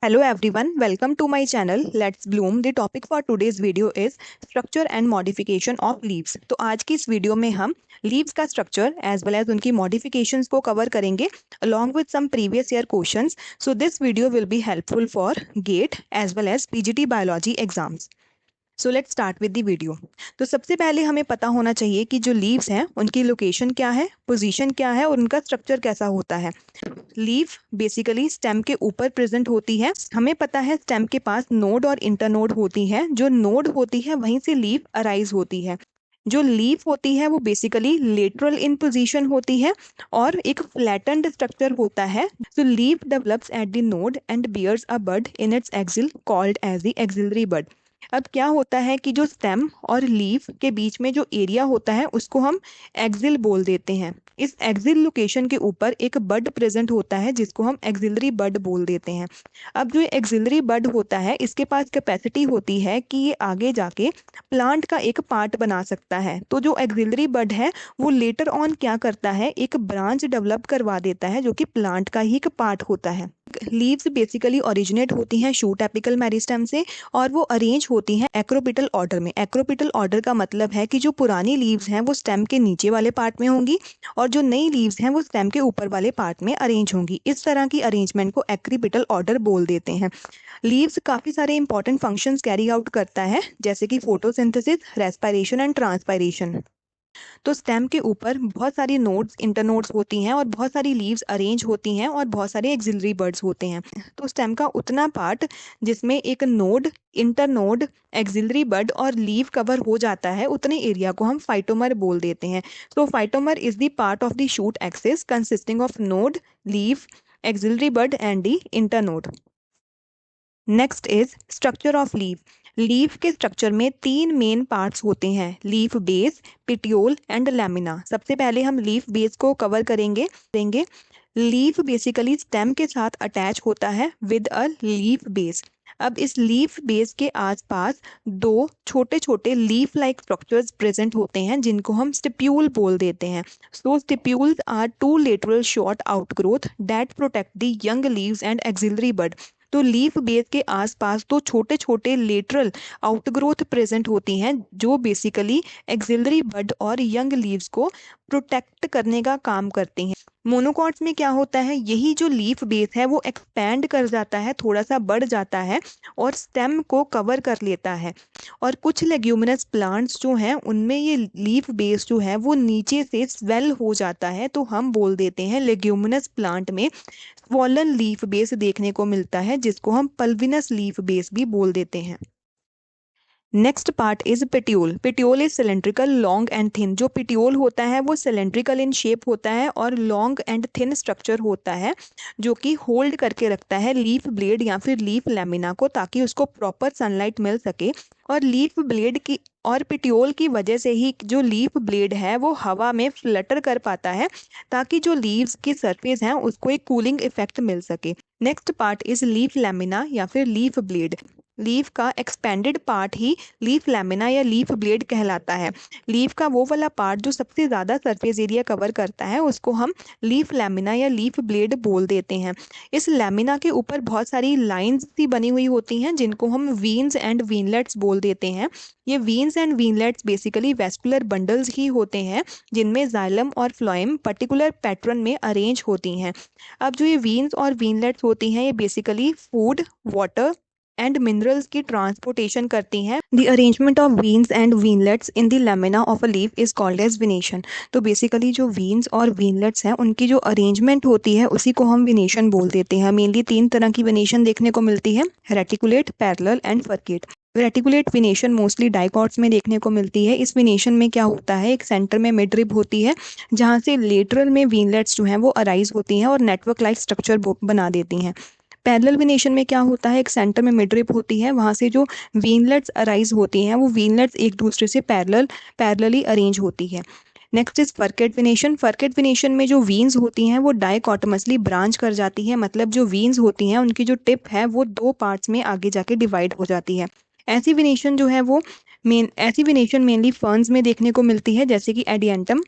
Hello everyone, welcome to my channel Let's Bloom. The topic for today's video is structure and modification of leaves. तो आज की इस video में हम leaves का structure as well as उनकी modifications को cover करेंगे along with some previous year questions. So this video will be helpful for GATE as well as PGT biology exams. So let's start with the video. तो सबसे पहले हमें पता होना चाहिए कि जो लीव्स हैं उनकी लोकेशन क्या है, पोजीशन क्या है और उनका स्ट्रक्चर कैसा होता है। लीफ बेसिकली स्टेम के ऊपर प्रेजेंट होती है। हमें पता है स्टेम के पास नोड और इंटरनोड होती है। जो नोड होती है वहीं से लीफ अराइज होती है। जो लीफ होती है वो बेसिकली लेटरल इन पोजीशन होती है और एक फ्लैटेंड स्ट्रक्चर होता है। So leaf develops at the node and bears a bud in its axil called as the axillary bud. अब क्या होता है कि जो स्टेम और लीफ के बीच में जो एरिया होता है उसको हम एक्सिल बोल देते हैं। इस एक्सिल लोकेशन के ऊपर एक बड प्रेजेंट होता है जिसको हम एक्सिलरी बड बोल देते हैं। अब जो एक्सिलरी बड होता है इसके पास कैपेसिटी होती है कि ये आगे जाके प्लांट का एक पार्ट बना सकता है। तो जो एक्सिलरी बड है वो लेटर ऑन क्या करता है, एक ब्रांच डेवलप करवा देता है जो कि प्लांट का ही एक पार्ट होता है। लीव्स बेसिकली ओरिजिनेट होती हैं शूट एपिकल मेरिस्टेम से और वो अरेंज होती हैं एक्रोपिटल ऑर्डर में। एक्रोपिटल ऑर्डर का मतलब है कि जो पुरानी लीव्स हैं वो स्टेम के नीचे वाले पार्ट में होंगी और जो नई लीव्स हैं वो स्टेम के ऊपर वाले पार्ट में अरेंज होंगी। इस तरह की अरेंजमेंट को एक्रीपिटल ऑर्डर बोल देते हैं। लीव्स काफ़ी सारे इंपॉर्टेंट फंक्शंस कैरी आउट करता है जैसे कि फोटोसिंथेसिस, रेस्पिरेशन एंड ट्रांसपायरेशन। तो स्टेम के ऊपर बहुत सारी नोड्स, इंटरनोड्स होती हैं और बहुत सारी लीव्स अरेंज होती हैं और बहुत सारे एक्सिलरी बर्ड्स होते हैं। तो स्टेम का उतना पार्ट जिसमें एक नोड, इंटरनोड, एक्सिलरी बर्ड और लीव कवर हो जाता है उतने एरिया को हम फाइटोमर बोल देते हैं। तो phytomer is the part of the shoot axis consisting of node, leave, axillary bird and the internode. Next is structure of leaf. Leaf के स्ट्रक्चर में तीन मेन पार्ट्स होते हैं, leaf base, petiole and lamina. सबसे पहले हम leaf base को cover करेंगे। लीफ बेसिकली स्टेम के साथ अटैच होता है विद अ लीफ बेस। अब इस लीफ बेस के आसपास दो छोटे छोटे लीफ लाइक स्ट्रक्चर्स प्रेजेंट होते हैं जिनको हम स्टिप्यूल बोल देते हैं। So stipules are two lateral short outgrowth that protect the young leaves and axillary bud. तो लीफ बेस के आसपास तो छोटे छोटे लेटरल आउटग्रोथ प्रेजेंट होती हैं जो बेसिकली एक्सिलरी बड और यंग लीव्स को प्रोटेक्ट करने का काम करती हैं। मोनोकॉट्स में क्या होता है, यही जो लीफ बेस है वो एक्सपैंड कर जाता है, थोड़ा सा बढ़ जाता है और स्टेम को कवर कर लेता है। और कुछ लेग्यूमिनस प्लांट्स जो हैं उनमें ये लीफ बेस जो है वो नीचे से स्वेल हो जाता है। तो हम बोल देते हैं लेग्यूमिनस प्लांट में स्वॉलन लीफ बेस देखने को मिलता है जिसको हम पल्विनस लीफ बेस भी बोल देते हैं। Next part is petiole. Petiole is cylindrical, long and thin. जो पिटियोल होता है वो सिलेंड्रिकल इन शेप होता है और लॉन्ग एंड थिन स्ट्रक्चर होता है जो कि होल्ड करके रखता है लीफ ब्लेड या फिर लीफ लैमिना को ताकि उसको प्रॉपर सनलाइट मिल सके। और लीफ ब्लेड की और पिटियोल की वजह से ही जो लीफ ब्लेड है वो हवा में फ्लटर कर पाता है ताकि जो लीव्स की सरफेस है उसको एक कूलिंग इफेक्ट मिल सके। Next part is leaf lamina या फिर लीफ ब्लेड। लीफ का एक्सपेंडेड पार्ट ही लीफ लैमिना या लीफ ब्लेड कहलाता है। लीफ का वो वाला पार्ट जो सबसे ज़्यादा सरफेस एरिया कवर करता है उसको हम लीफ लैमिना या लीफ ब्लेड बोल देते हैं। इस लैमिना के ऊपर बहुत सारी लाइंस सी बनी हुई होती हैं जिनको हम वीन्स एंड वीनलेट्स बोल देते हैं। ये veins and veinlets basically vascular bundles ही होते हैं जिनमें जाइलम और फ्लोएम पर्टिकुलर पैटर्न में अरेंज होती हैं। अब जो ये वीन्स और वीनलेट्स होती हैं ये basically food, water and minerals की ट्रांसपोर्टेशन करती हैं। The arrangement of veins and veinlets in the lamina of a leaf is called as venation. तो बेसिकली जो वीन्स और वीनलेट्स हैं उनकी जो अरेंजमेंट होती है उसी को हम विनेशन बोल देते हैं। मेनली तीन तरह की विनेशन देखने को मिलती है, reticulate, parallel and forget. Reticulate विनेशन mostly dicots में देखने को मिलती है। इस विनेशन में क्या होता है, एक सेंटर में मिड रिब होती है जहाँ से लेटरल में वीनलेट्स जो हैं वो अराइज होती हैं और नेटवर्क लाइक स्ट्रक्चर बना देती हैं। पैरेलल विनेशन में क्या होता है, एक सेंटर में मिड रिब होती है, वहाँ से जो वीनलेट्स अराइज होती हैं वो वीनलेट्स एक दूसरे से पैरेलली अरेंज होती है। Next is forget विनेशन। फर्केट विनेशन में जो वीन्स होती हैं वो डाइकोटमसली ब्रांच कर जाती है, मतलब जो वीन्स होती हैं उनकी जो टिप है वो दो पार्ट्स में आगे जाके डिवाइड हो जाती है। ऐसी विनेशन जो है वो ऐसी विनेशन मेनली फर्न्स में देखने को मिलती है जैसे कि एडियंटम,